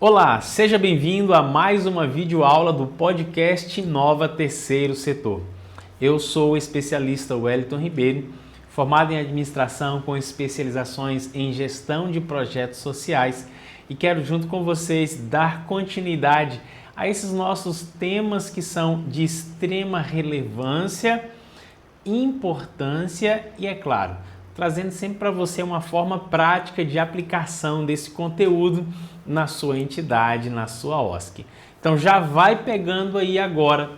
Olá, seja bem-vindo a mais uma videoaula do podcast Inova Terceiro Setor. Eu sou o especialista Wellington Ribeiro, formado em administração com especializações em gestão de projetos sociais e quero junto com vocês dar continuidade a esses nossos temas que são de extrema relevância, importância e, é claro, trazendo sempre para você uma forma prática de aplicação desse conteúdo na sua entidade, na sua OSC. Então já vai pegando aí agora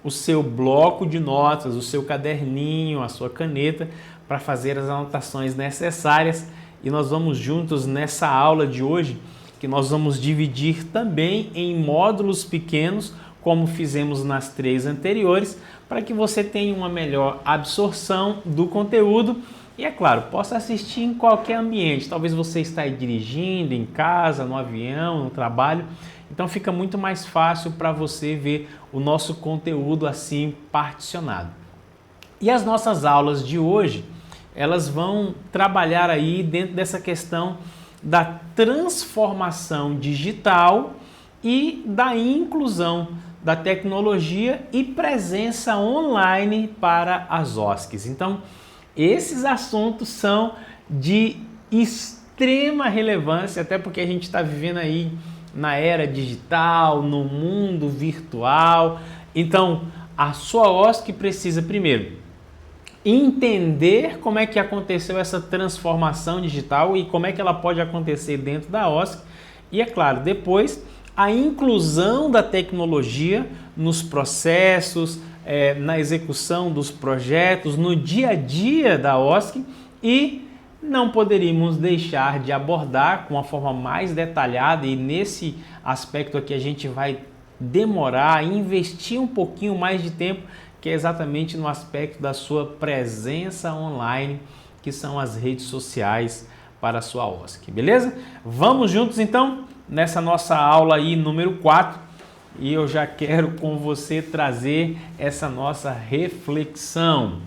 o seu bloco de notas, o seu caderninho, a sua caneta para fazer as anotações necessárias e nós vamos juntos nessa aula de hoje, que nós vamos dividir também em módulos pequenos, como fizemos nas 3 anteriores, para que você tenha uma melhor absorção do conteúdo e, é claro, possa assistir em qualquer ambiente. Talvez você está aí dirigindo, em casa, no avião, no trabalho. Então fica muito mais fácil para você ver o nosso conteúdo assim particionado. E as nossas aulas de hoje, elas vão trabalhar aí dentro dessa questão da transformação digital e da inclusão da tecnologia e presença online para as OSCs. Então, esses assuntos são de extrema relevância, até porque a gente está vivendo aí na era digital, no mundo virtual. Então, a sua OSC precisa, primeiro, entender como é que aconteceu essa transformação digital e como é que ela pode acontecer dentro da OSC. E, é claro, depois, a inclusão da tecnologia nos processos, na execução dos projetos, no dia a dia da OSC e não poderíamos deixar de abordar com uma forma mais detalhada e nesse aspecto aqui a gente vai demorar, investir um pouquinho mais de tempo, que é exatamente no aspecto da sua presença online, que são as redes sociais para a sua OSC, beleza? Vamos juntos então nessa nossa aula aí número 4. E eu já quero com você trazer essa nossa reflexão.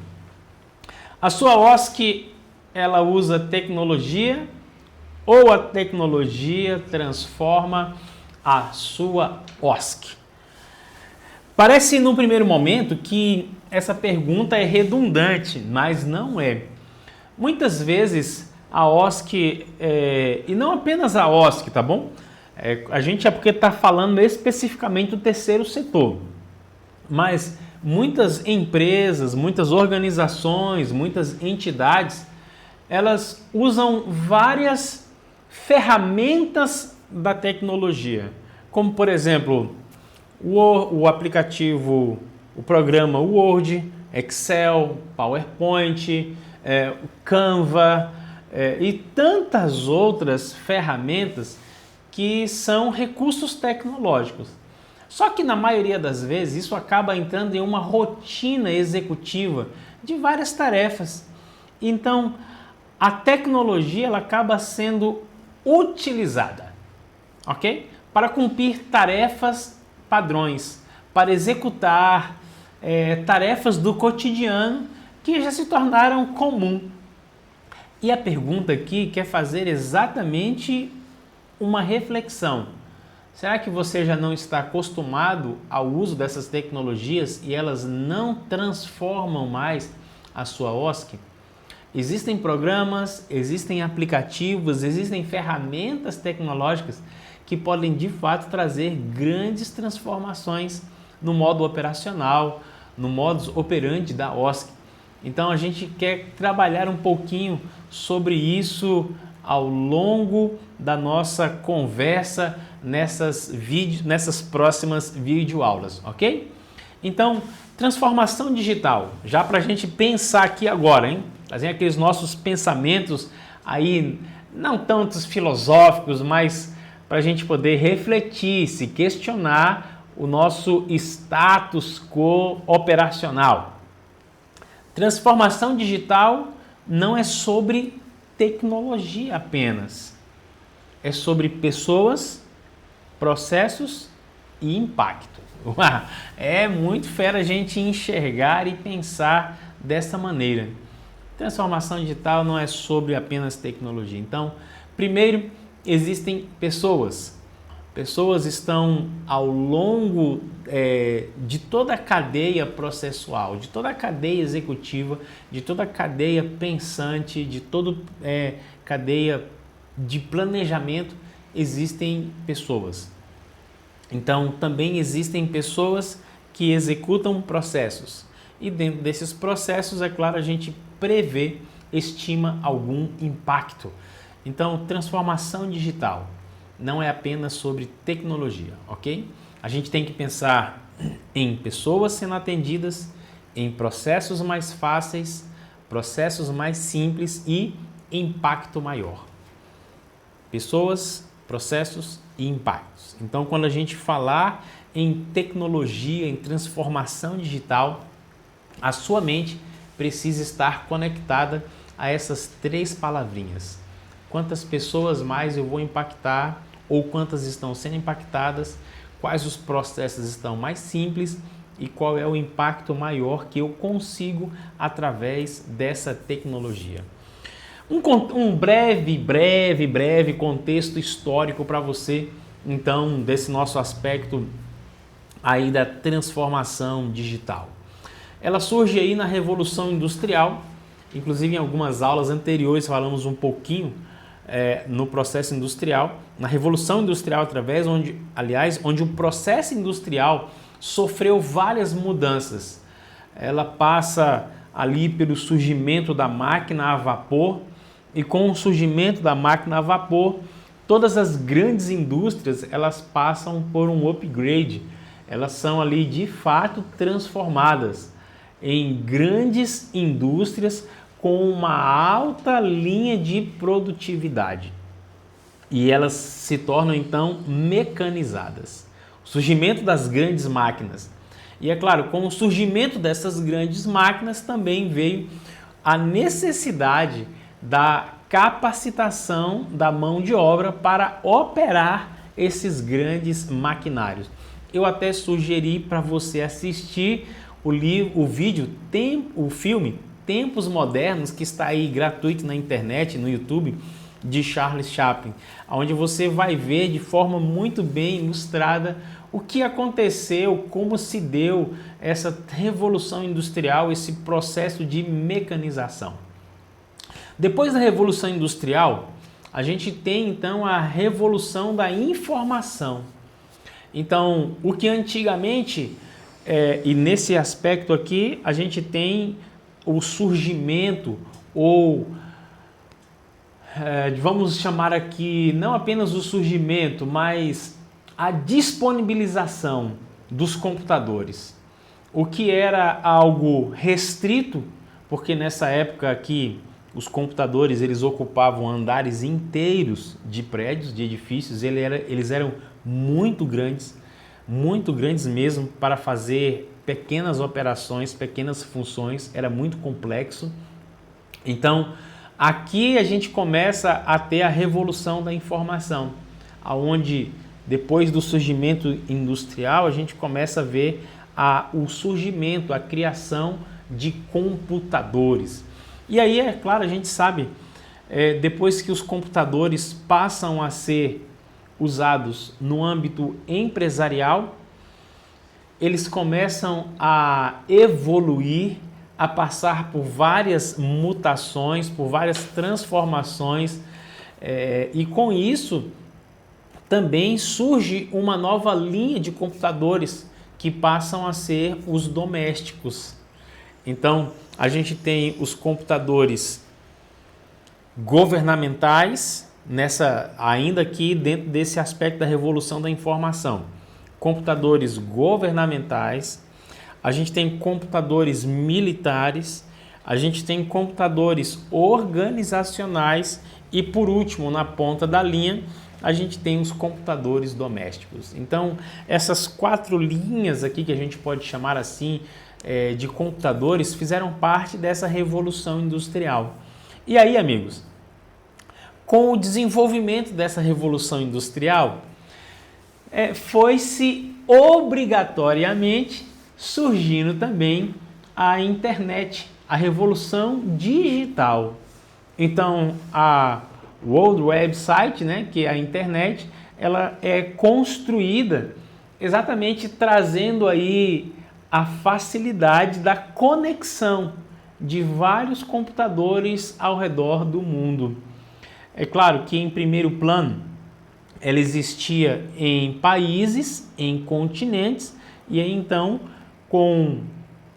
A sua OSC, ela usa tecnologia ou a tecnologia transforma a sua OSC? Parece no primeiro momento que essa pergunta é redundante, mas não é. Muitas vezes a OSC, e não apenas a OSC, tá bom? A gente é porque está falando especificamente do terceiro setor, mas muitas empresas, muitas organizações, muitas entidades, elas usam várias ferramentas da tecnologia, como por exemplo o aplicativo, o programa Word, Excel, PowerPoint, Canva e tantas outras ferramentas que são recursos tecnológicos. Só que na maioria das vezes isso acaba entrando em uma rotina executiva de várias tarefas. Então, a tecnologia ela acaba sendo utilizada, ok? Para cumprir tarefas padrões, para executar tarefas do cotidiano que já se tornaram comum. E a pergunta aqui quer fazer exatamente uma reflexão. Será que você já não está acostumado ao uso dessas tecnologias e elas não transformam mais a sua OSC? Existem programas, existem aplicativos, existem ferramentas tecnológicas que podem de fato trazer grandes transformações no modo operacional, no modus operandi da OSC. Então a gente quer trabalhar um pouquinho sobre isso ao longo da nossa conversa nessas próximas videoaulas, ok? Então, transformação digital, já para a gente pensar aqui agora, hein? Trazer aqueles nossos pensamentos aí, não tantos filosóficos, mas para a gente poder refletir, se questionar o nosso status quo operacional. Transformação digital não é sobre tecnologia apenas. É sobre pessoas, processos e impacto. É muito fera a gente enxergar e pensar dessa maneira. Transformação digital não é sobre apenas tecnologia. Então, primeiro, existem pessoas. Pessoas estão ao longo de toda a cadeia processual, de toda a cadeia executiva, de toda a cadeia pensante, de toda cadeia de planejamento, existem pessoas. Então, também existem pessoas que executam processos. E dentro desses processos, é claro, a gente prevê, estima algum impacto. Então, transformação digital não é apenas sobre tecnologia, ok? A gente tem que pensar em pessoas sendo atendidas, em processos mais fáceis, processos mais simples e impacto maior. Pessoas, processos e impactos. Então, quando a gente falar em tecnologia, em transformação digital, a sua mente precisa estar conectada a essas 3 palavrinhas. Quantas pessoas mais eu vou impactar ou quantas estão sendo impactadas, quais os processos estão mais simples e qual é o impacto maior que eu consigo através dessa tecnologia. Um breve contexto histórico para você, então, desse nosso aspecto aí da transformação digital. Ela surge aí na Revolução Industrial, inclusive em algumas aulas anteriores falamos um pouquinho no processo industrial, na Revolução Industrial onde o processo industrial sofreu várias mudanças. Ela passa ali pelo surgimento da máquina a vapor e com o surgimento da máquina a vapor, todas as grandes indústrias elas passam por um upgrade, elas são ali de fato transformadas em grandes indústrias com uma alta linha de produtividade. E elas se tornam então mecanizadas. O surgimento das grandes máquinas. E é claro, com o surgimento dessas grandes máquinas também veio a necessidade da capacitação da mão de obra para operar esses grandes maquinários. Eu até sugeri para você assistir o filme Tempos Modernos, que está aí gratuito na internet, no YouTube, de Charles Chaplin, onde você vai ver de forma muito bem ilustrada o que aconteceu, como se deu essa revolução industrial, esse processo de mecanização. Depois da Revolução Industrial, a gente tem então a Revolução da Informação. Então, o que antigamente, e nesse aspecto aqui, a gente tem o surgimento ou vamos chamar aqui não apenas o surgimento, mas a disponibilização dos computadores. O que era algo restrito, porque nessa época aqui os computadores eles ocupavam andares inteiros de prédios, de edifícios, eles eram muito grandes mesmo para fazer pequenas operações, pequenas funções, era muito complexo. Então, aqui a gente começa a ter a revolução da informação, aonde depois do surgimento industrial a gente começa a ver o surgimento, a criação de computadores. E aí, é claro, a gente sabe, depois que os computadores passam a ser usados no âmbito empresarial, eles começam a evoluir, a passar por várias mutações, por várias transformações, e com isso também surge uma nova linha de computadores que passam a ser os domésticos. Então, a gente tem os computadores governamentais, ainda aqui dentro desse aspecto da revolução da informação. Computadores governamentais, a gente tem computadores militares, a gente tem computadores organizacionais e, por último, na ponta da linha, a gente tem os computadores domésticos. Então, essas 4 linhas aqui, que a gente pode chamar assim, de computadores, fizeram parte dessa revolução industrial. E aí, amigos, com o desenvolvimento dessa revolução industrial, foi-se obrigatoriamente surgindo também a internet, a revolução digital. Então, a World Web Site, que é a internet, ela é construída exatamente trazendo aí a facilidade da conexão de vários computadores ao redor do mundo. É claro que em primeiro plano ela existia em países, em continentes, e aí então com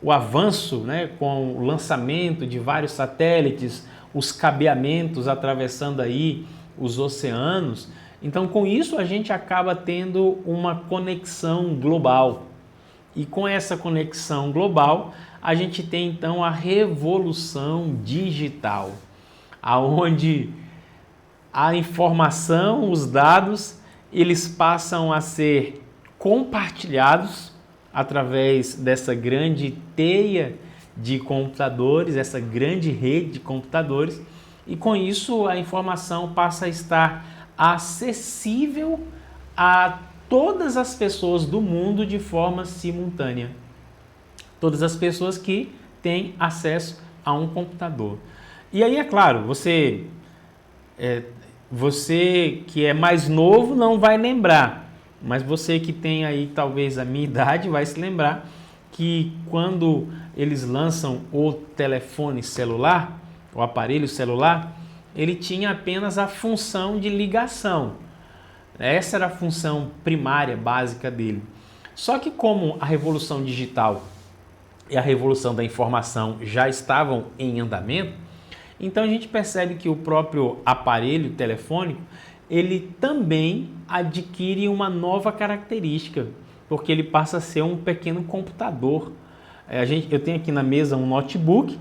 o avanço, né, com o lançamento de vários satélites, os cabeamentos atravessando aí os oceanos, então com isso a gente acaba tendo uma conexão global. E com essa conexão global, a gente tem então a revolução digital, aonde a informação, os dados, eles passam a ser compartilhados através dessa grande teia de computadores, essa grande rede de computadores, e com isso a informação passa a estar acessível a todas as pessoas do mundo de forma simultânea. Todas as pessoas que têm acesso a um computador. E aí, é claro, você que é mais novo não vai lembrar, mas você que tem aí talvez a minha idade vai se lembrar que quando eles lançam o telefone celular, o aparelho celular, ele tinha apenas a função de ligação. Essa era a função primária, básica dele. Só que como a revolução digital e a revolução da informação já estavam em andamento, então a gente percebe que o próprio aparelho telefônico, ele também adquire uma nova característica, porque ele passa a ser um pequeno computador. Eu tenho aqui na mesa um notebook,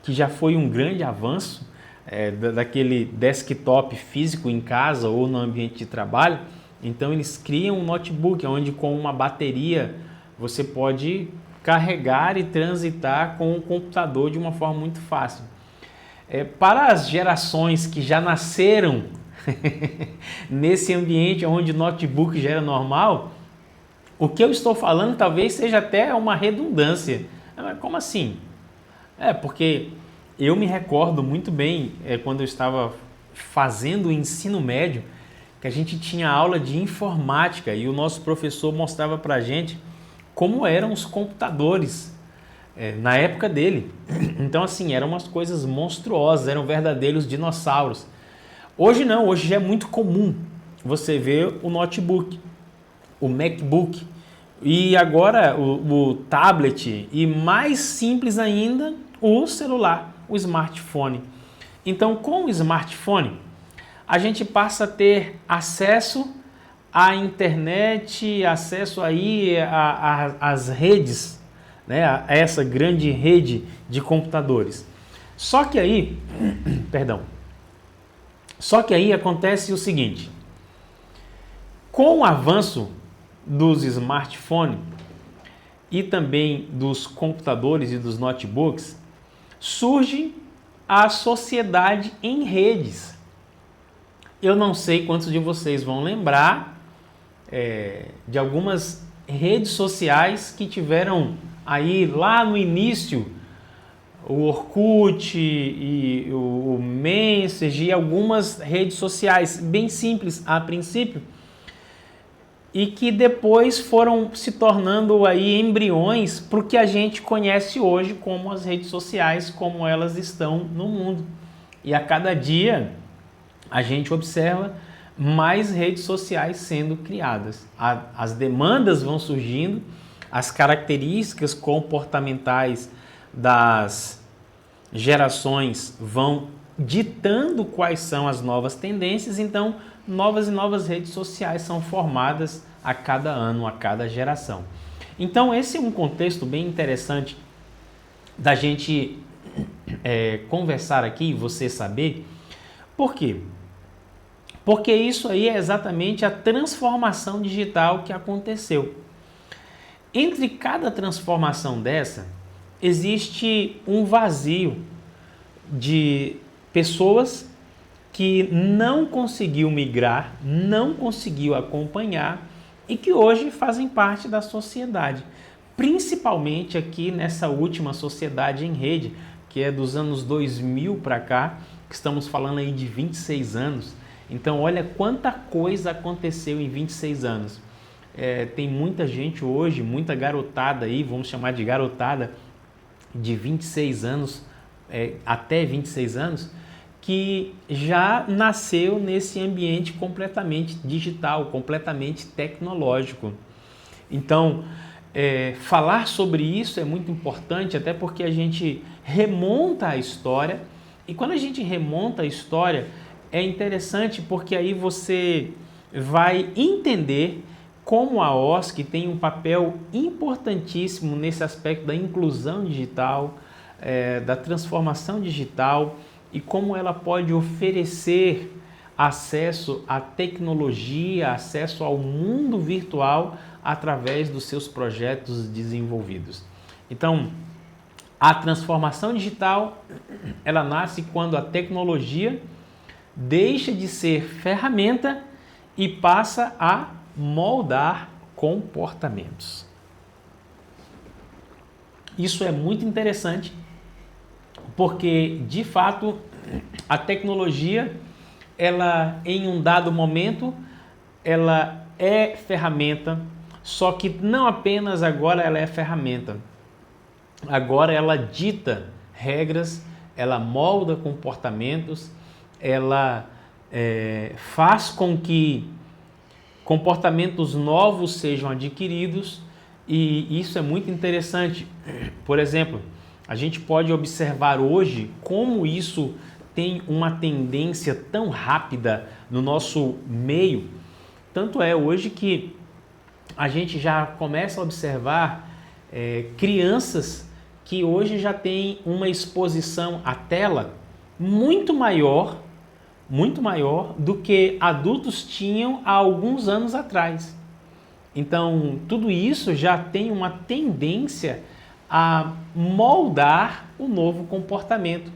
que já foi um grande avanço, daquele desktop físico em casa ou no ambiente de trabalho. Então eles criam um notebook onde com uma bateria você pode carregar e transitar com o computador de uma forma muito fácil. Para as gerações que já nasceram nesse ambiente onde notebook já era normal, o que eu estou falando talvez seja até uma redundância. Como assim? Porque eu me recordo muito bem quando eu estava fazendo o ensino médio, que a gente tinha aula de informática e o nosso professor mostrava para a gente como eram os computadores na época dele. Então assim, eram umas coisas monstruosas, eram verdadeiros dinossauros. Hoje não, hoje já é muito comum você ver o notebook, o MacBook e agora o tablet e mais simples ainda, o celular, o smartphone. Então com o smartphone a gente passa a ter acesso à internet, acesso aí às redes, né, a essa grande rede de computadores. Só que aí acontece o seguinte: com o avanço dos smartphones e também dos computadores e dos notebooks, surge a sociedade em redes. Eu não sei quantos de vocês vão lembrar de algumas redes sociais que tiveram aí lá no início, o Orkut e o Messenger e algumas redes sociais bem simples a princípio e que depois foram se tornando aí embriões para o que a gente conhece hoje como as redes sociais, como elas estão no mundo. E a cada dia a gente observa mais redes sociais sendo criadas. As demandas vão surgindo, as características comportamentais das gerações vão ditando quais são as novas tendências, então novas e novas redes sociais são formadas a cada ano, a cada geração. Então esse é um contexto bem interessante da gente conversar aqui e você saber. Por quê? Porque isso aí é exatamente a transformação digital que aconteceu. Entre cada transformação dessa, existe um vazio de pessoas que não conseguiu migrar, não conseguiu acompanhar e que hoje fazem parte da sociedade. Principalmente aqui nessa última sociedade em rede, que é dos anos 2000 para cá, que estamos falando aí de 26 anos. Então, olha quanta coisa aconteceu em 26 anos. Tem muita gente hoje, muita garotada aí, vamos chamar de garotada, de 26 anos, até 26 anos, que já nasceu nesse ambiente completamente digital, completamente tecnológico. Então, falar sobre isso é muito importante, até porque a gente remonta a história, e quando a gente remonta a história, é interessante porque aí você vai entender como a OSC tem um papel importantíssimo nesse aspecto da inclusão digital, da transformação digital, e como ela pode oferecer acesso à tecnologia, acesso ao mundo virtual através dos seus projetos desenvolvidos. Então, a transformação digital, ela nasce quando a tecnologia deixa de ser ferramenta e passa a moldar comportamentos. Isso é muito interessante, porque de fato a tecnologia, ela em um dado momento, ela é ferramenta, só que não apenas agora ela é ferramenta. Agora ela dita regras, ela molda comportamentos, ela faz com que comportamentos novos sejam adquiridos, e isso é muito interessante. Por exemplo, a gente pode observar hoje como isso tem uma tendência tão rápida no nosso meio. Tanto é hoje que a gente já começa a observar crianças que hoje já têm uma exposição à tela muito maior do que adultos tinham há alguns anos atrás. Então, tudo isso já tem uma tendência a moldar o novo comportamento,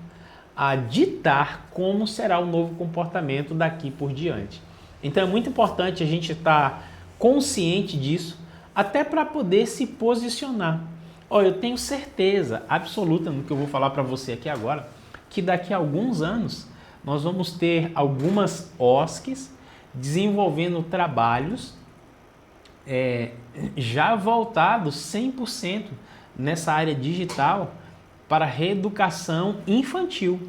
a ditar como será o novo comportamento daqui por diante. Então, é muito importante a gente estar consciente disso, até para poder se posicionar. Eu tenho certeza absoluta no que eu vou falar para você aqui agora, que daqui a alguns anos nós vamos ter algumas OSCs desenvolvendo trabalhos já voltados 100% nessa área digital para reeducação infantil.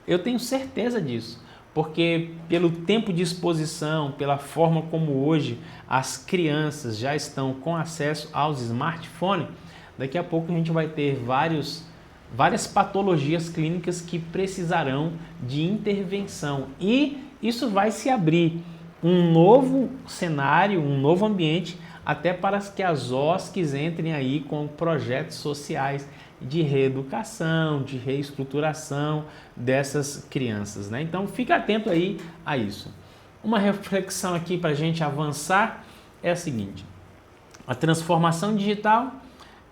Eu tenho certeza disso, porque pelo tempo de exposição, pela forma como hoje as crianças já estão com acesso aos smartphones, daqui a pouco a gente vai ter várias patologias clínicas que precisarão de intervenção, e isso vai se abrir um novo cenário, um novo ambiente, até para que as OSCs entrem aí com projetos sociais de reeducação, de reestruturação dessas crianças, né? Então fica atento aí a isso. Uma reflexão aqui para a gente avançar é a seguinte: a transformação digital,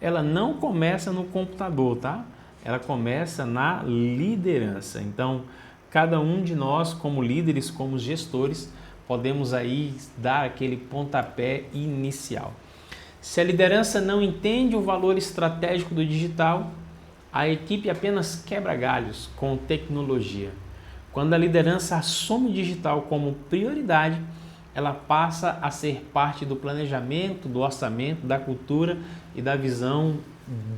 ela não começa no computador, tá? Ela começa na liderança. Então, cada um de nós, como líderes, como gestores, podemos aí dar aquele pontapé inicial. Se a liderança não entende o valor estratégico do digital, a equipe apenas quebra galhos com tecnologia. Quando a liderança assume o digital como prioridade, ela passa a ser parte do planejamento, do orçamento, da cultura e da visão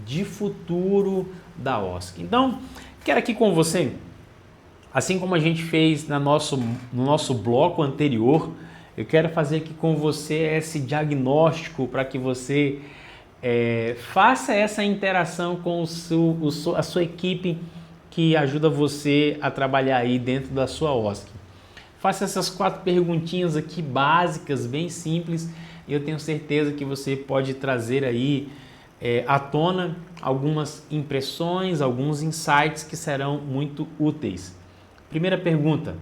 de futuro da OSC. Então, quero aqui com você, assim como a gente fez no nosso bloco anterior, eu quero fazer aqui com você esse diagnóstico para que você faça essa interação com a sua equipe que ajuda você a trabalhar aí dentro da sua OSC. Faça essas 4 perguntinhas aqui básicas, bem simples, e eu tenho certeza que você pode trazer aí à tona algumas impressões, alguns insights que serão muito úteis. Primeira pergunta: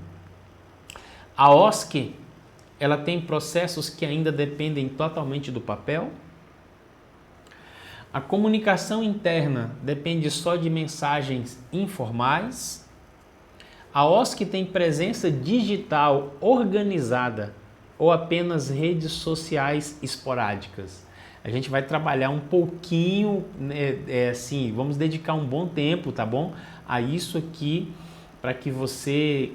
a OSC, ela tem processos que ainda dependem totalmente do papel? A comunicação interna depende só de mensagens informais? A OSC tem presença digital organizada ou apenas redes sociais esporádicas? A gente vai trabalhar um pouquinho, assim, vamos dedicar um bom tempo, tá bom? A isso aqui, para que você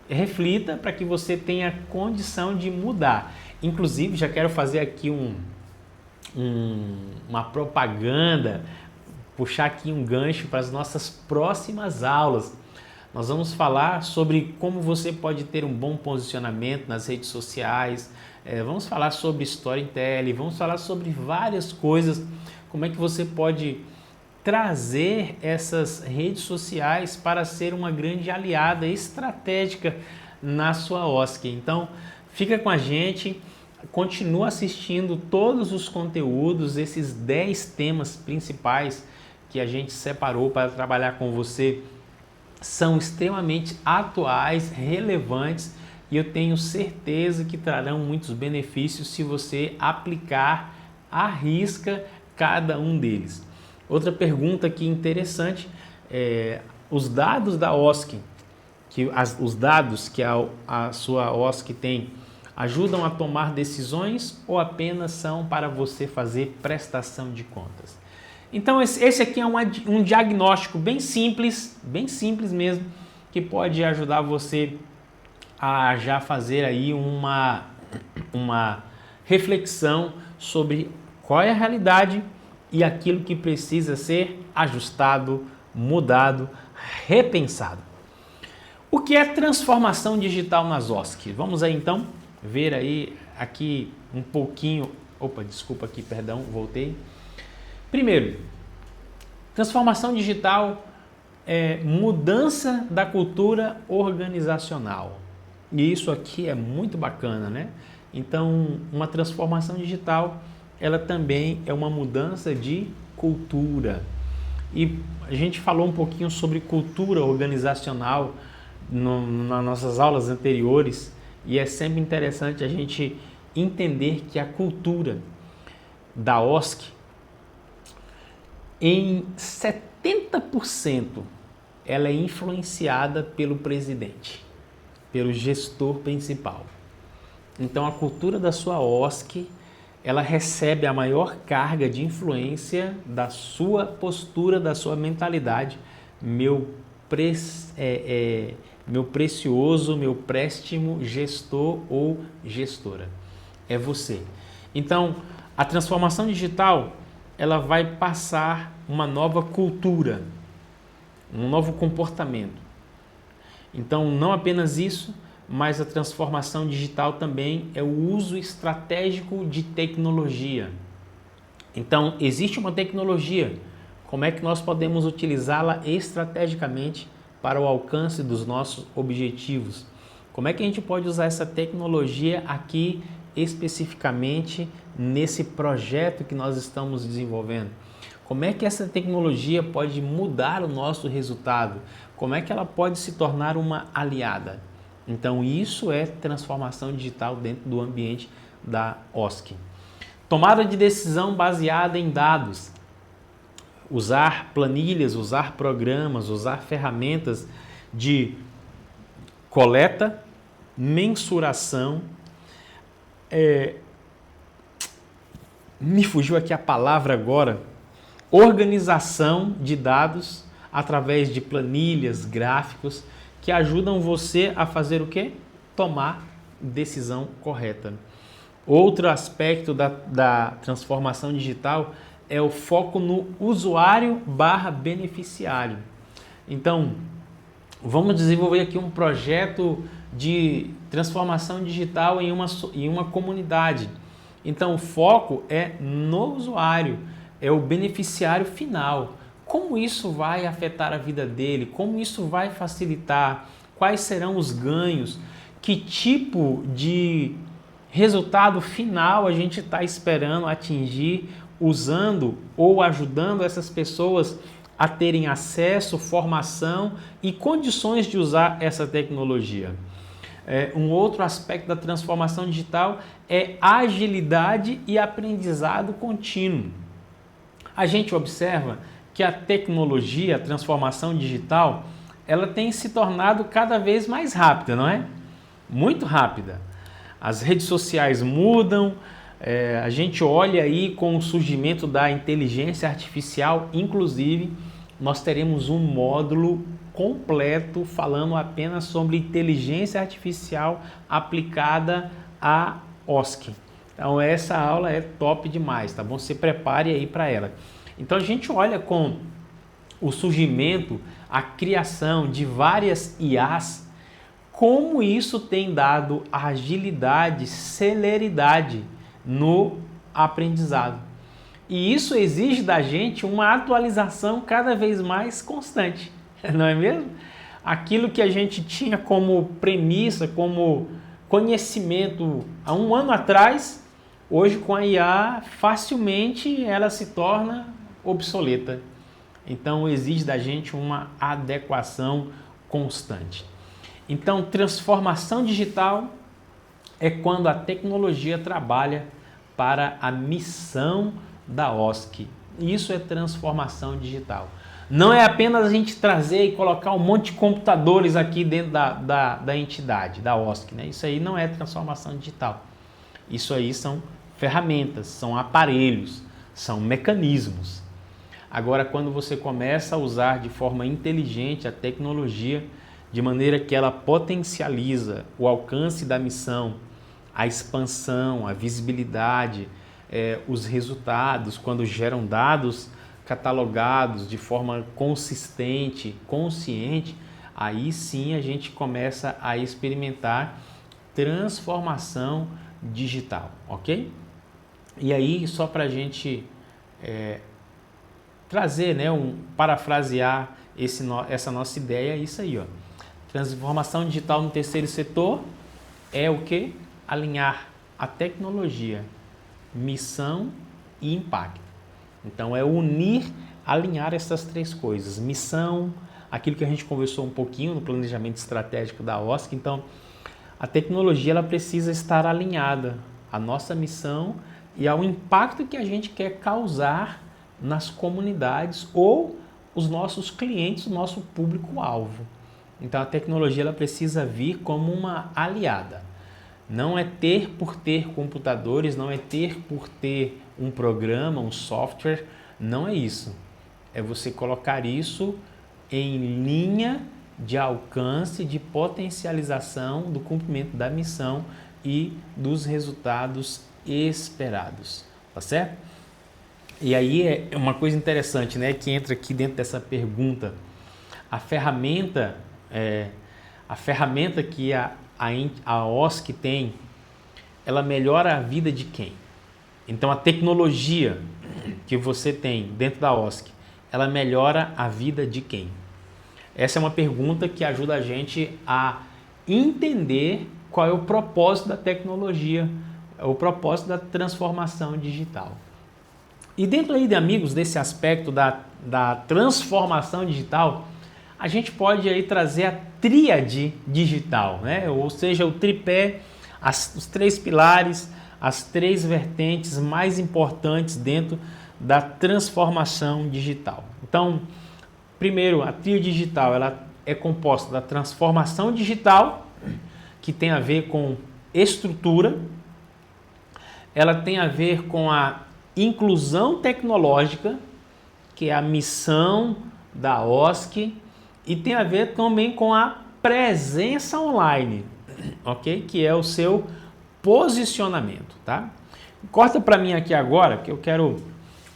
reflita para que você tenha condição de mudar. Inclusive, já quero fazer aqui uma propaganda, puxar aqui um gancho para as nossas próximas aulas. Nós vamos falar sobre como você pode ter um bom posicionamento nas redes sociais, vamos falar sobre storytelling, vamos falar sobre várias coisas, como é que você pode trazer essas redes sociais para ser uma grande aliada estratégica na sua OSC. Então, fica com a gente, continua assistindo todos os conteúdos, esses 10 temas principais que a gente separou para trabalhar com você são extremamente atuais, relevantes e eu tenho certeza que trarão muitos benefícios se você aplicar à risca cada um deles. Outra pergunta aqui interessante os dados da OSC, os dados que a sua OSC tem, ajudam a tomar decisões ou apenas são para você fazer prestação de contas? Então esse aqui é um diagnóstico bem simples mesmo, que pode ajudar você a já fazer aí uma reflexão sobre qual é a realidade e aquilo que precisa ser ajustado, mudado, repensado. O que é transformação digital nas OSC? Vamos aí então ver aí aqui um pouquinho. Opa, desculpa aqui, perdão, voltei. Primeiro, transformação digital é mudança da cultura organizacional. E isso aqui é muito bacana, né? Então, uma transformação digital, ela também é uma mudança de cultura. E a gente falou um pouquinho sobre cultura organizacional nas nossas aulas anteriores, e é sempre interessante a gente entender que a cultura da OSC, em 70%, ela é influenciada pelo presidente, pelo gestor principal. Então, a cultura da sua OSC, ela recebe a maior carga de influência da sua postura, da sua mentalidade. Meu precioso, meu préstimo gestor ou gestora. É você. Então, a transformação digital, ela vai passar uma nova cultura, um novo comportamento. Então, não apenas isso, mas a transformação digital também é o uso estratégico de tecnologia. Então, existe uma tecnologia, como é que nós podemos utilizá-la estrategicamente para o alcance dos nossos objetivos? Como é que a gente pode usar essa tecnologia aqui especificamente nesse projeto que nós estamos desenvolvendo? Como é que essa tecnologia pode mudar o nosso resultado? Como é que ela pode se tornar uma aliada? Então, isso é transformação digital dentro do ambiente da OSC. Tomada de decisão baseada em dados. Usar planilhas, usar programas, usar ferramentas de coleta, mensuração. Me fugiu aqui a palavra agora. Organização de dados através de planilhas, gráficos, que ajudam você a fazer o quê? Tomar decisão correta. Outro aspecto da transformação digital é o foco no usuário/beneficiário. Então, vamos desenvolver aqui um projeto de transformação digital em uma comunidade. Então, o foco é no usuário, é o beneficiário final. Como isso vai afetar a vida dele? Como isso vai facilitar? Quais serão os ganhos? Que tipo de resultado final a gente está esperando atingir usando ou ajudando essas pessoas a terem acesso, formação e condições de usar essa tecnologia? Um outro aspecto da transformação digital é agilidade e aprendizado contínuo. A gente observa que a tecnologia, a transformação digital, ela tem se tornado cada vez mais rápida, não é? Muito rápida. As redes sociais mudam, a gente olha aí com o surgimento da inteligência artificial, inclusive, nós teremos um módulo completo falando apenas sobre inteligência artificial aplicada à OSCE. Então essa aula é top demais, tá bom? Se prepare aí para ela. Então a gente olha com o surgimento, a criação de várias IAs, como isso tem dado agilidade, celeridade no aprendizado. E isso exige da gente uma atualização cada vez mais constante, não é mesmo? Aquilo que a gente tinha como premissa, como conhecimento há um ano atrás, hoje com a IA, facilmente ela se torna obsoleta. Então exige da gente uma adequação constante. Então, transformação digital é quando a tecnologia trabalha para a missão da OSCE. Isso é transformação digital. Não é apenas a gente trazer e colocar um monte de computadores aqui dentro da entidade, da OSCE, né? Isso aí não é transformação digital. Isso aí são ferramentas, são aparelhos, são mecanismos. Agora, quando você começa a usar de forma inteligente a tecnologia, de maneira que ela potencializa o alcance da missão, a expansão, a visibilidade, os resultados, quando geram dados catalogados de forma consistente, consciente, aí sim a gente começa a experimentar transformação digital, ok? E aí, só para a gente trazer, né, parafrasear essa nossa ideia, é isso aí, ó. Transformação digital no terceiro setor é o que? Alinhar a tecnologia, missão e impacto. Então é unir, alinhar essas três coisas. Missão, aquilo que a gente conversou um pouquinho no planejamento estratégico da OSCE. Então a tecnologia ela precisa estar alinhada à nossa missão e ao impacto que a gente quer causar nas comunidades ou os nossos clientes, o nosso público-alvo. Então a tecnologia ela precisa vir como uma aliada. Não é ter por ter computadores, não é ter por ter um programa, um software, não é isso. É você colocar isso em linha de alcance, de potencialização do cumprimento da missão e dos resultados esperados, tá certo? E aí é uma coisa interessante, né, que entra aqui dentro dessa pergunta. A ferramenta que a OSCE tem, ela melhora a vida de quem? Então a tecnologia que você tem dentro da OSCE, ela melhora a vida de quem? Essa é uma pergunta que ajuda a gente a entender qual é o propósito da tecnologia, o propósito da transformação digital. E dentro aí, de amigos, desse aspecto da transformação digital, a gente pode aí trazer a tríade digital, né? Ou seja, o tripé, os três pilares, as três vertentes mais importantes dentro da transformação digital. Então, primeiro, a tríade digital ela é composta da transformação digital, que tem a ver com estrutura, ela tem a ver com a inclusão tecnológica, que é a missão da OSCE, e tem a ver também com a presença online, ok? Que é o seu posicionamento, tá? Corta para mim aqui agora, que eu quero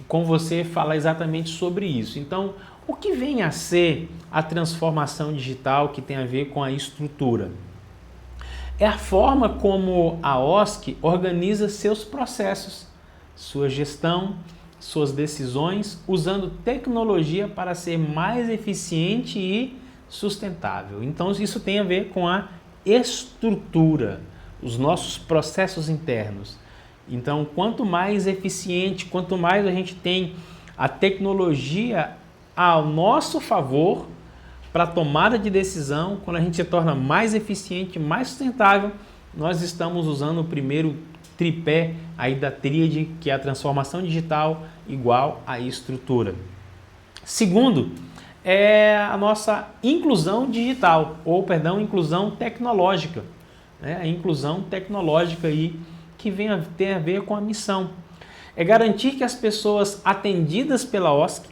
com você falar exatamente sobre isso. Então, o que vem a ser a transformação digital que tem a ver com a estrutura? É a forma como a OSCE organiza seus processos, sua gestão, suas decisões, usando tecnologia para ser mais eficiente e sustentável. Então, isso tem a ver com a estrutura, os nossos processos internos. Então, quanto mais eficiente, quanto mais a gente tem a tecnologia ao nosso favor para a tomada de decisão, quando a gente se torna mais eficiente, mais sustentável, nós estamos usando o primeiro tripé aí da tríade, que é a transformação digital igual à estrutura. Segundo, é a nossa inclusão digital, inclusão tecnológica, né? A inclusão tecnológica aí que tem a ver com a missão. É garantir que as pessoas atendidas pela OSCE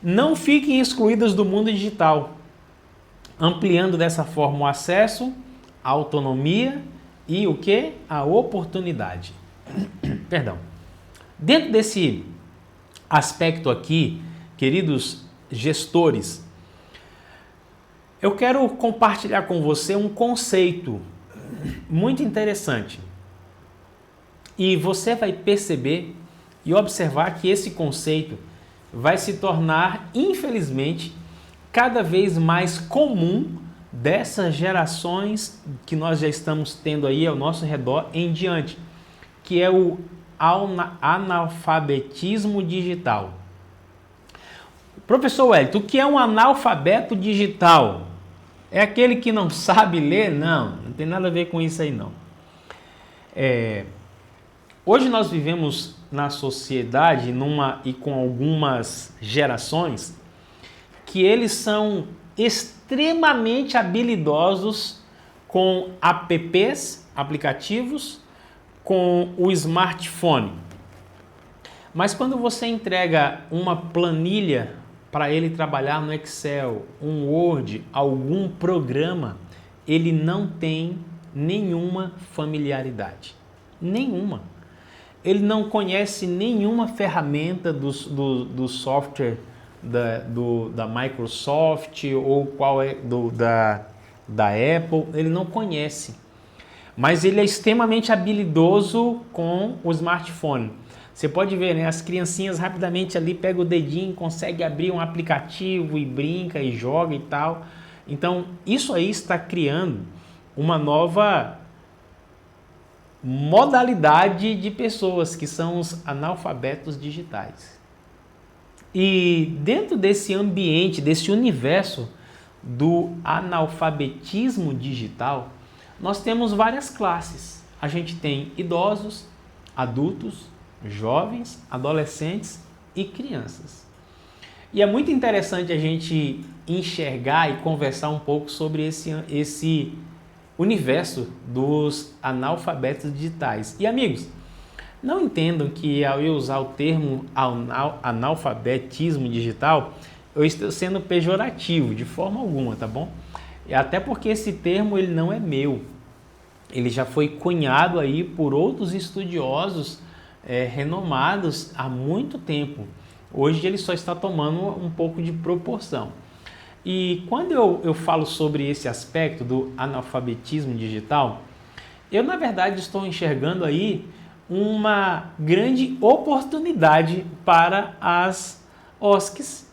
não fiquem excluídas do mundo digital. ampliando dessa forma o acesso, a autonomia e o que? A oportunidade. Perdão. Dentro desse aspecto aqui, queridos gestores, eu quero compartilhar com você um conceito muito interessante. E você vai perceber e observar que esse conceito vai se tornar, infelizmente, cada vez mais comum dessas gerações que nós já estamos tendo aí ao nosso redor em diante, que é o analfabetismo digital. Professor Wellington, o que é um analfabeto digital? É aquele que não sabe ler? Não, não tem nada a ver com isso aí não. Hoje nós vivemos na sociedade e com algumas gerações que eles são extremamente habilidosos com apps, aplicativos, com o smartphone. Mas quando você entrega uma planilha para ele trabalhar no Excel, um Word, algum programa, ele não tem nenhuma familiaridade. Nenhuma. Ele não conhece nenhuma ferramenta do software da Microsoft ou qual é da Apple, ele não conhece. Mas ele é extremamente habilidoso com o smartphone. Você pode ver, né? As criancinhas rapidamente ali pegam o dedinho, consegue abrir um aplicativo e brinca e joga e tal. Então, isso aí está criando uma nova modalidade de pessoas que são os analfabetos digitais. E dentro desse ambiente, desse universo do analfabetismo digital, nós temos várias classes. A gente tem idosos, adultos, jovens, adolescentes e crianças. E é muito interessante a gente enxergar e conversar um pouco sobre esse universo dos analfabetos digitais. E amigos, não entendam que ao eu usar o termo analfabetismo digital, eu estou sendo pejorativo de forma alguma, tá bom? E até porque esse termo ele não é meu. Ele já foi cunhado aí por outros estudiosos renomados há muito tempo. Hoje ele só está tomando um pouco de proporção. E quando eu falo sobre esse aspecto do analfabetismo digital, eu na verdade estou enxergando aí uma grande oportunidade para as OSCs.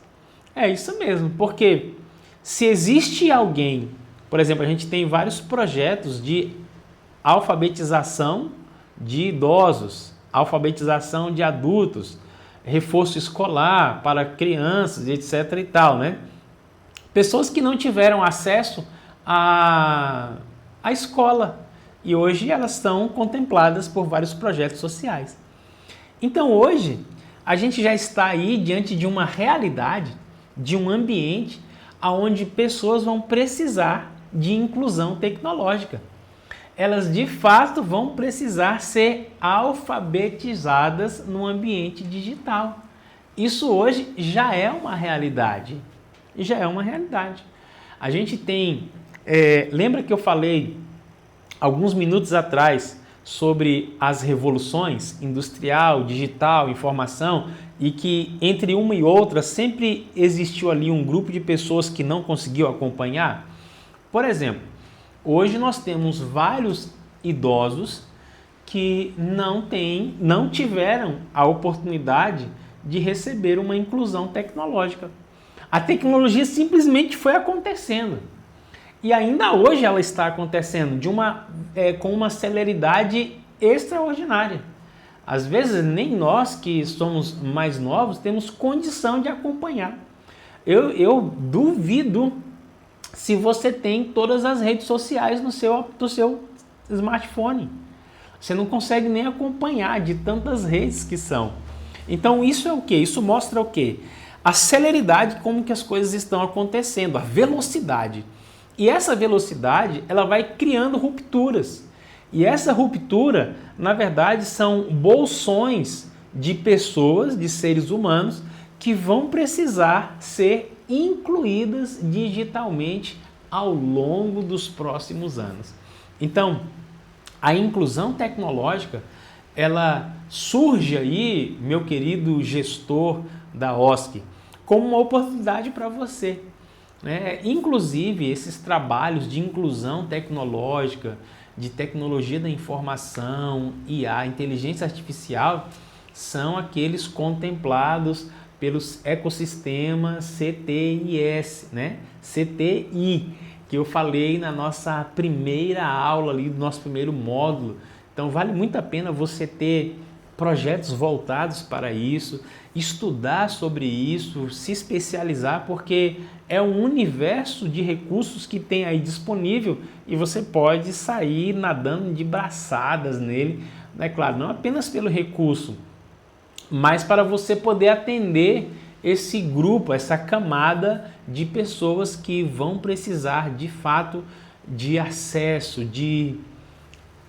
É isso mesmo, porque se existe alguém, por exemplo, a gente tem vários projetos de alfabetização de idosos, alfabetização de adultos, reforço escolar para crianças, etc e tal, né? Pessoas que não tiveram acesso à escola e hoje elas são contempladas por vários projetos sociais. Então hoje a gente já está aí diante de uma realidade, de um ambiente onde pessoas vão precisar de inclusão tecnológica. Elas de fato vão precisar ser alfabetizadas no ambiente digital. Isso hoje já é uma realidade. Já é uma realidade. A gente tem... lembra que eu falei alguns minutos atrás sobre as revoluções industrial, digital, informação, e que entre uma e outra sempre existiu ali um grupo de pessoas que não conseguiu acompanhar? Por exemplo, hoje nós temos vários idosos que não tiveram a oportunidade de receber uma inclusão tecnológica. A tecnologia simplesmente foi acontecendo. E ainda hoje ela está acontecendo com uma celeridade extraordinária. Às vezes nem nós que somos mais novos temos condição de acompanhar. Eu duvido se você tem todas as redes sociais no seu smartphone. Você não consegue nem acompanhar de tantas redes que são. Então isso é o quê? Isso mostra o quê? A celeridade como que as coisas estão acontecendo, a velocidade. E essa velocidade, ela vai criando rupturas. E essa ruptura, na verdade, são bolsões de pessoas, de seres humanos, que vão precisar ser incluídas digitalmente ao longo dos próximos anos. Então, a inclusão tecnológica, ela surge aí, meu querido gestor da OSC, como uma oportunidade para você, né? Inclusive, esses trabalhos de inclusão tecnológica, de tecnologia da informação, IA, inteligência artificial, são aqueles contemplados pelos ecossistemas CTIS, né? CTI, que eu falei na nossa primeira aula ali, do nosso primeiro módulo. Então vale muito a pena você ter projetos voltados para isso, estudar sobre isso, se especializar, porque é um universo de recursos que tem aí disponível e você pode sair nadando de braçadas nele, né? Claro, não apenas pelo recurso, mas para você poder atender esse grupo, essa camada de pessoas que vão precisar de fato de acesso, de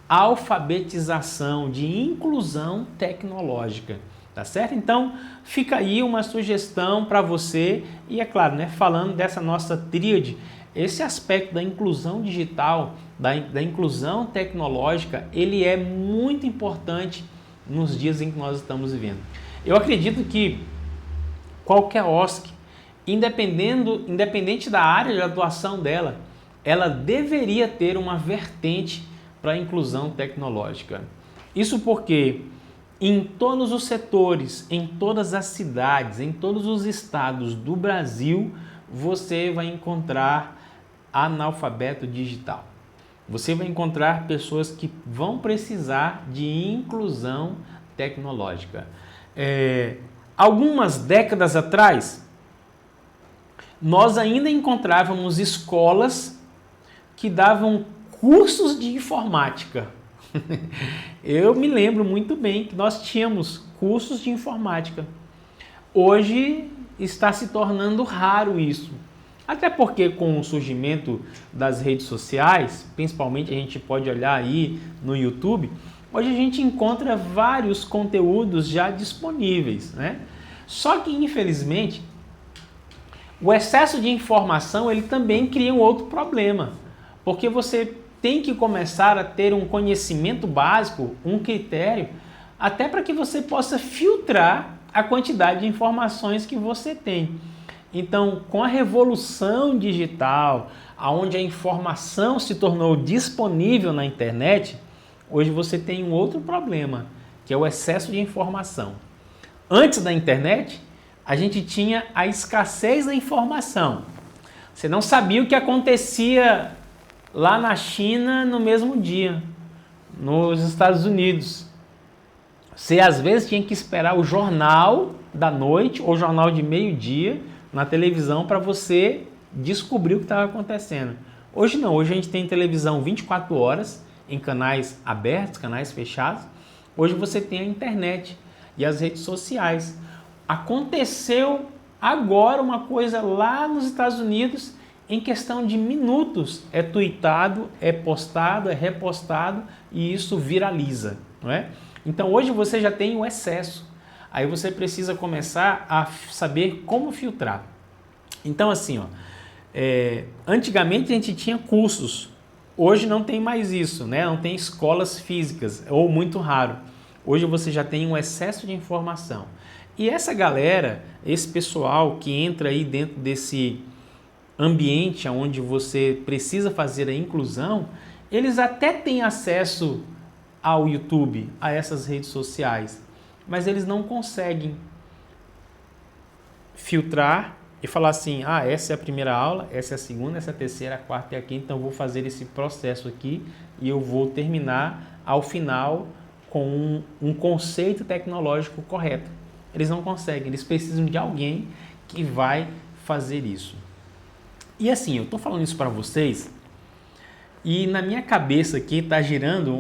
alfabetização, de inclusão tecnológica, tá certo? Então fica aí uma sugestão para você e é claro, né, falando dessa nossa tríade, esse aspecto da inclusão digital, da inclusão tecnológica, ele é muito importante nos dias em que nós estamos vivendo. Eu acredito que qualquer OSC, independente da área de atuação dela, ela deveria ter uma vertente para a inclusão tecnológica. Isso porque em todos os setores, em todas as cidades, em todos os estados do Brasil, você vai encontrar analfabeto digital. Você vai encontrar pessoas que vão precisar de inclusão tecnológica. Algumas décadas atrás, nós ainda encontrávamos escolas que davam cursos de informática. Eu me lembro muito bem que nós tínhamos cursos de informática. Hoje está se tornando raro isso. Até porque com o surgimento das redes sociais, principalmente a gente pode olhar aí no YouTube, hoje a gente encontra vários conteúdos já disponíveis, né? Só que infelizmente o excesso de informação ele também cria um outro problema, porque você tem que começar a ter um conhecimento básico, um critério, até para que você possa filtrar a quantidade de informações que você tem. Então, com a revolução digital, onde a informação se tornou disponível na internet, hoje você tem um outro problema, que é o excesso de informação. Antes da internet, a gente tinha a escassez da informação. Você não sabia o que acontecia lá na China no mesmo dia, nos Estados Unidos. Você às vezes tinha que esperar o jornal da noite ou o jornal de meio-dia na televisão para você descobrir o que estava acontecendo. Hoje não, hoje a gente tem televisão 24 horas em canais abertos, canais fechados. Hoje você tem a internet e as redes sociais. Aconteceu agora uma coisa lá nos Estados Unidos, em questão de minutos é tweetado, é postado, é repostado e isso viraliza, não é? Então hoje você já tem o excesso, aí você precisa começar a saber como filtrar. Então assim, antigamente a gente tinha cursos, hoje não tem mais isso, né? Não tem escolas físicas, ou muito raro. Hoje você já tem um excesso de informação. E essa galera, esse pessoal que entra aí dentro desse ambiente onde você precisa fazer a inclusão, eles até têm acesso ao YouTube, a essas redes sociais, mas eles não conseguem filtrar e falar assim, essa é a primeira aula, essa é a segunda, essa é a terceira, a quarta e a quinta, então eu vou fazer esse processo aqui e eu vou terminar ao final com um conceito tecnológico correto. Eles não conseguem, eles precisam de alguém que vai fazer isso. E assim, eu estou falando isso para vocês e na minha cabeça aqui está girando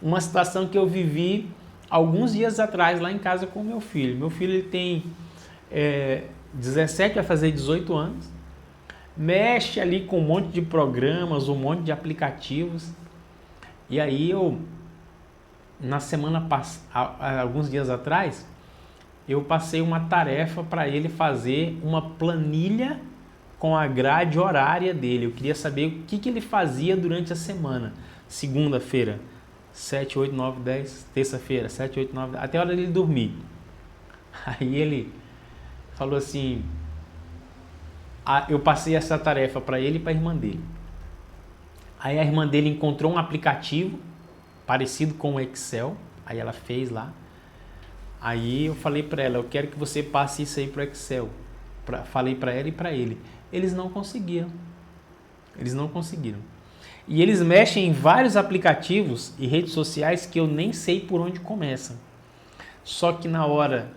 uma situação que eu vivi alguns dias atrás lá em casa com o meu filho. Meu filho ele tem 17, vai fazer 18 anos, mexe ali com um monte de programas, um monte de aplicativos. E aí na semana passada, alguns dias atrás, eu passei uma tarefa para ele fazer uma planilha com a grade horária dele. Eu queria saber o que ele fazia durante a semana. Segunda-feira, 7, 8, 9, 10. Terça-feira, 7, 8, 9, 10. Até a hora dele dormir. Aí ele falou assim, eu passei essa tarefa para ele e para a irmã dele. Aí a irmã dele encontrou um aplicativo parecido com o Excel. Aí ela fez lá. Aí eu falei para ela, eu quero que você passe isso aí para o Excel. Falei para ela e para ele. Eles não conseguiram. Eles não conseguiram. E eles mexem em vários aplicativos e redes sociais que eu nem sei por onde começam. Só que na hora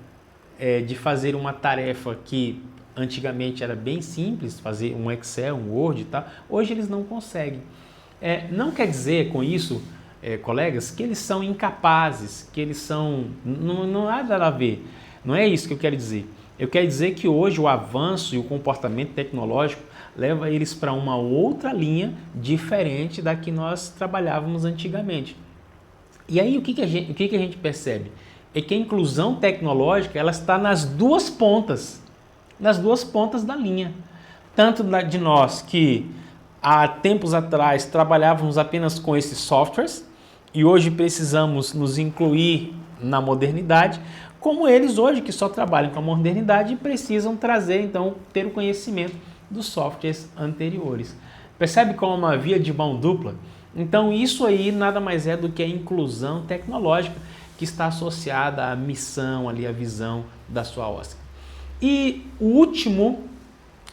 de fazer uma tarefa que antigamente era bem simples, fazer um Excel, um Word e tal, hoje eles não conseguem. Não quer dizer com isso, colegas, que eles são incapazes, que eles são... Não há nada a ver. Não é isso que eu quero dizer. Eu quero dizer que hoje o avanço e o comportamento tecnológico leva eles para uma outra linha diferente da que nós trabalhávamos antigamente. E aí o que a gente percebe? É que a inclusão tecnológica ela está nas duas pontas da linha. Tanto de nós que há tempos atrás trabalhávamos apenas com esses softwares e hoje precisamos nos incluir na modernidade, como eles hoje que só trabalham com a modernidade e precisam trazer, então, ter o conhecimento dos softwares anteriores. Percebe como é uma via de mão dupla? Então isso aí nada mais é do que a inclusão tecnológica que está associada à missão, ali, à visão da sua OSC. E o último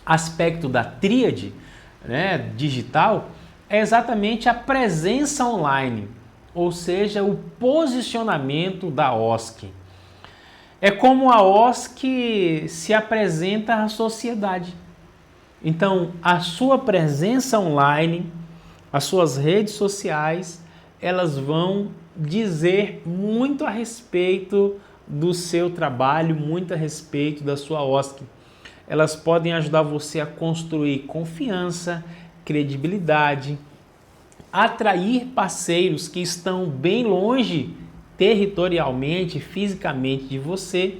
aspecto da tríade, né, digital é exatamente a presença online, ou seja, o posicionamento da OSC. É como a OSC se apresenta à sociedade. Então, a sua presença online, as suas redes sociais, elas vão dizer muito a respeito do seu trabalho, muito a respeito da sua OSC. Elas podem ajudar você a construir confiança, credibilidade, atrair parceiros que estão bem longe territorialmente, fisicamente de você,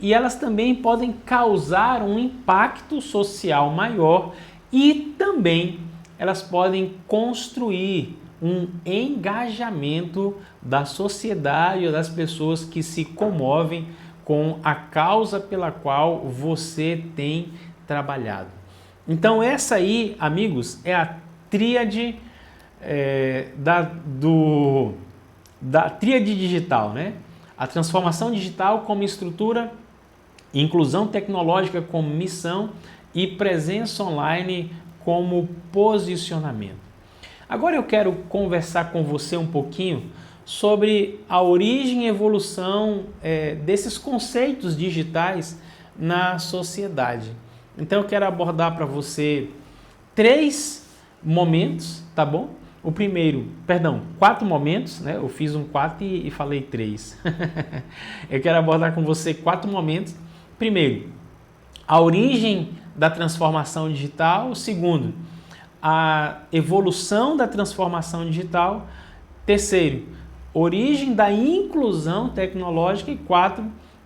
e elas também podem causar um impacto social maior e também elas podem construir um engajamento da sociedade ou das pessoas que se comovem com a causa pela qual você tem trabalhado. Então essa aí, amigos, é a tríade da tríade digital, né? A transformação digital como estrutura, inclusão tecnológica como missão e presença online como posicionamento. Agora eu quero conversar com você um pouquinho sobre a origem e evolução desses conceitos digitais na sociedade. Então eu quero abordar para você 3 momentos, tá bom? O primeiro, 4 momentos, né? Eu fiz um 4 e falei 3. Eu quero abordar com você 4 momentos. Primeiro, a origem da transformação digital. Segundo, a evolução da transformação digital. Terceiro, origem da inclusão tecnológica. E 4,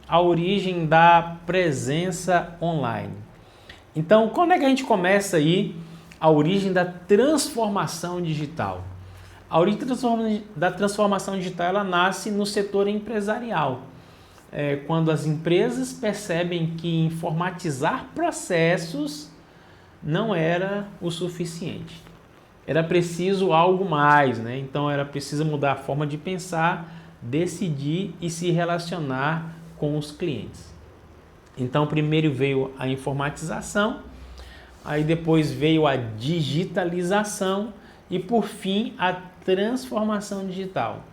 a origem da presença online. Então, quando é que a gente começa aí a origem da transformação digital? A origem da transformação digital ela nasce no setor empresarial. Quando as empresas percebem que informatizar processos não era o suficiente. Era preciso algo mais, né? Então era preciso mudar a forma de pensar, decidir e se relacionar com os clientes. Então primeiro veio a informatização, aí depois veio a digitalização e por fim a transformação digital.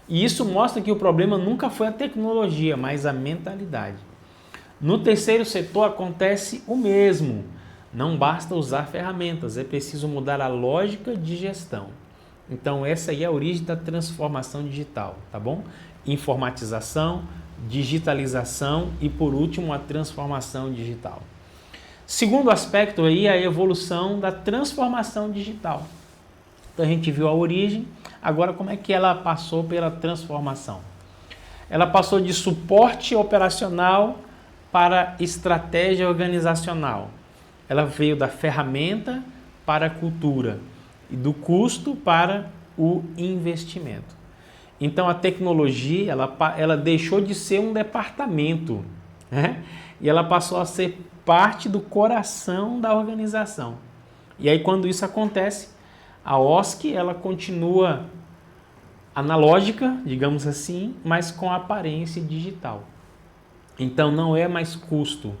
E isso mostra que o problema nunca foi a tecnologia, mas a mentalidade. No terceiro setor acontece o mesmo. Não basta usar ferramentas, é preciso mudar a lógica de gestão. Então essa aí é a origem da transformação digital, tá bom? Informatização, digitalização e por último a transformação digital. Segundo aspecto aí é a evolução da transformação digital. Então a gente viu a origem, agora como é que ela passou pela transformação? Ela passou de suporte operacional para estratégia organizacional. ela veio da ferramenta para a cultura e do custo para o investimento. Então a tecnologia ela deixou de ser um departamento, né? E ela passou a ser parte do coração da organização. E aí quando isso acontece, a OSC ela continua analógica, digamos assim, mas com aparência digital. Então não é mais custo,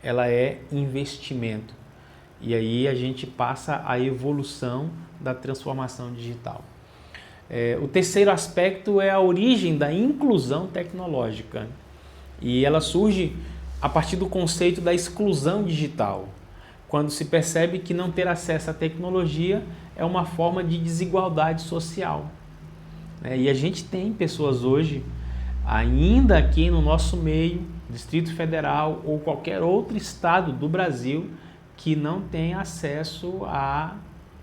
ela é investimento. E aí a gente passa a evolução da transformação digital. O terceiro aspecto é a origem da inclusão tecnológica. E ela surge a partir do conceito da exclusão digital, quando se percebe que não ter acesso à tecnologia é uma forma de desigualdade social. E a gente tem pessoas hoje, ainda aqui no nosso meio, Distrito Federal ou qualquer outro estado do Brasil, que não tem acesso à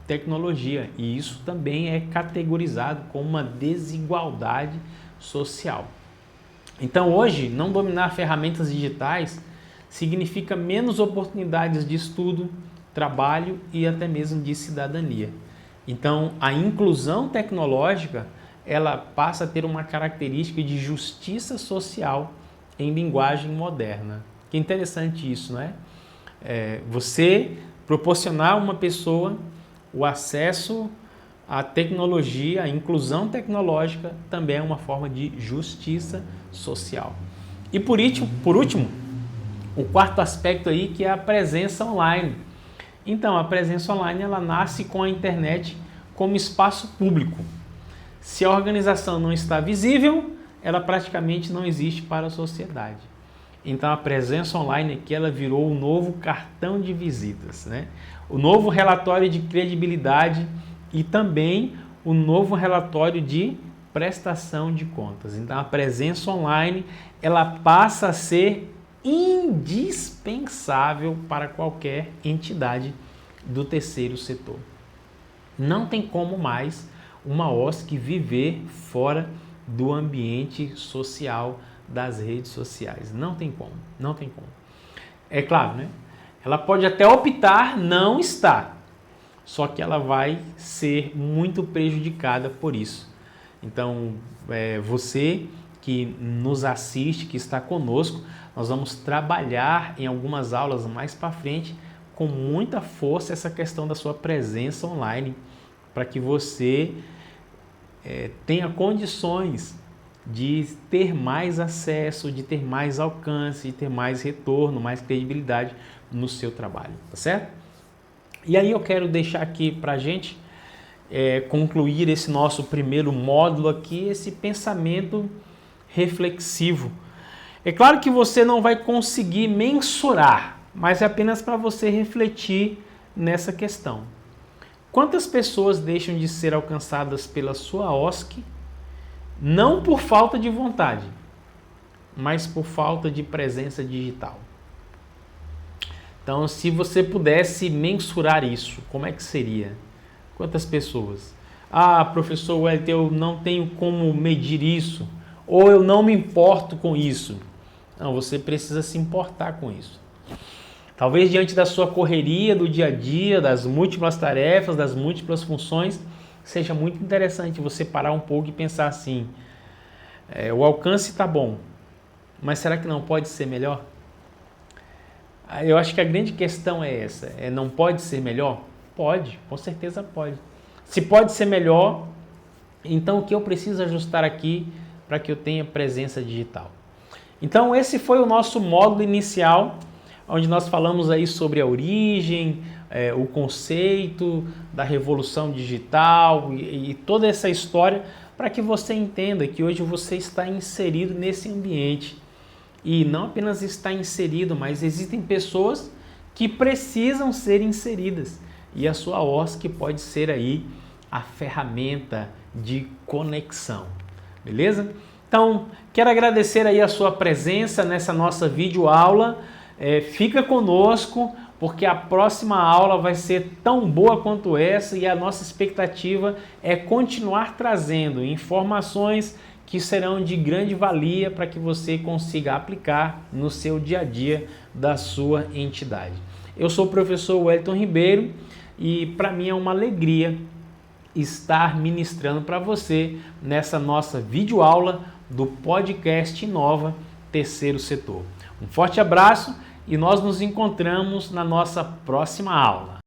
tecnologia. E isso também é categorizado como uma desigualdade social. Então hoje, não dominar ferramentas digitais significa menos oportunidades de estudo, trabalho e até mesmo de cidadania. Então a inclusão tecnológica ela passa a ter uma característica de justiça social em linguagem moderna. Que interessante isso, não é? Você proporcionar a uma pessoa o acesso à tecnologia, a inclusão tecnológica também é uma forma de justiça social. E por último, o quarto aspecto aí que é a presença online. Então, a presença online ela nasce com a internet como espaço público. Se a organização não está visível, ela praticamente não existe para a sociedade. Então a presença online aqui ela virou o novo cartão de visitas, né? O novo relatório de credibilidade e também o novo relatório de prestação de contas. Então a presença online ela passa a ser indispensável para qualquer entidade do terceiro setor. Não tem como mais uma OSC viver fora do ambiente social das redes sociais. Não tem como, não tem como. É claro, né? Ela pode até optar não estar, só que ela vai ser muito prejudicada por isso. Então, você que nos assiste, que está conosco, nós vamos trabalhar em algumas aulas mais para frente com muita força essa questão da sua presença online, para que você tenha condições de ter mais acesso, de ter mais alcance, de ter mais retorno, mais credibilidade no seu trabalho, tá certo? E aí eu quero deixar aqui para a gente concluir esse nosso primeiro módulo aqui, esse pensamento reflexivo. É claro que você não vai conseguir mensurar, mas é apenas para você refletir nessa questão. Quantas pessoas deixam de ser alcançadas pela sua OSC, não por falta de vontade, mas por falta de presença digital? Então, se você pudesse mensurar isso, como é que seria? Quantas pessoas? Ah, professor Wellington, eu não tenho como medir isso, ou eu não me importo com isso. Não, você precisa se importar com isso. Talvez diante da sua correria do dia a dia, das múltiplas tarefas, das múltiplas funções, seja muito interessante você parar um pouco e pensar assim, o alcance está bom, mas será que não pode ser melhor? Eu acho que a grande questão é essa, não pode ser melhor? Pode, com certeza pode. Se pode ser melhor, então o que eu preciso ajustar aqui para que eu tenha presença digital? Então esse foi o nosso módulo inicial, onde nós falamos aí sobre a origem, o conceito da revolução digital e toda essa história, para que você entenda que hoje você está inserido nesse ambiente. E não apenas está inserido, mas existem pessoas que precisam ser inseridas. E a sua OSC pode ser aí a ferramenta de conexão. Beleza? Então, quero agradecer aí a sua presença nessa nossa videoaula. Fica conosco, porque a próxima aula vai ser tão boa quanto essa e a nossa expectativa é continuar trazendo informações que serão de grande valia para que você consiga aplicar no seu dia a dia da sua entidade. Eu sou o professor Wellington Ribeiro e para mim é uma alegria estar ministrando para você nessa nossa videoaula do podcast Inova Terceiro Setor. Um forte abraço e nós nos encontramos na nossa próxima aula.